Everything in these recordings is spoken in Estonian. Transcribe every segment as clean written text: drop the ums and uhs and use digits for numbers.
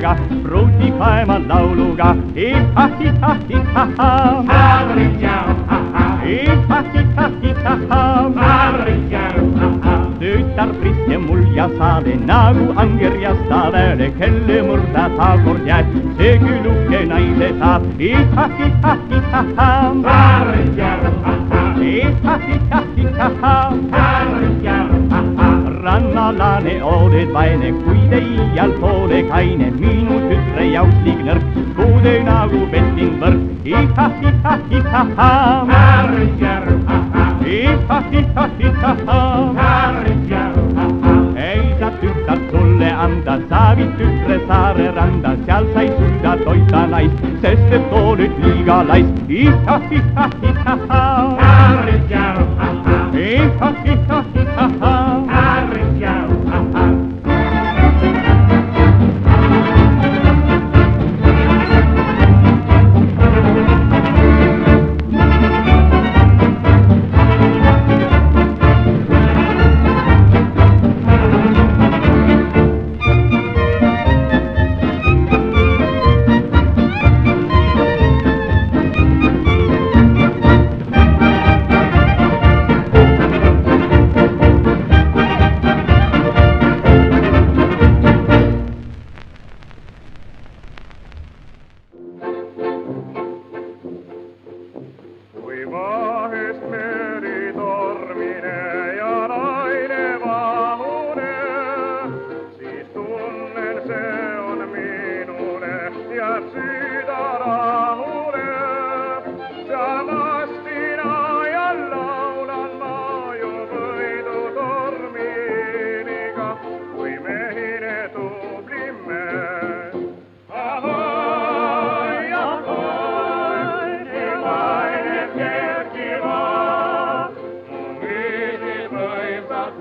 lauluga, pruuti kaema lauluga. Iha-hiha-hiha-ha. Iha-hiha-hiha-ha. Tütar priske mulja saade, nagu angerjasta vääle, kelle murda kord jääd, see küluke naise saab. Iha-hiha-hiha-ha. Iha-hiha-hiha-ha. Rannalane oled vaene, kuid ei iial poole kaine, minu tütre jaustik nõrk, kuude nagu petting võrk. Iha-hiha-hiha-ha. Iha-hiha-hiha-ha. Ei saa tütar sulle anda, sa viid tütre saare randa, seal sa ei suuda toita naist, sest et too nüüd liiga lais. Iha-hiha-hiha-ha. Iha-hiha-hiha-ha.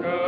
Good.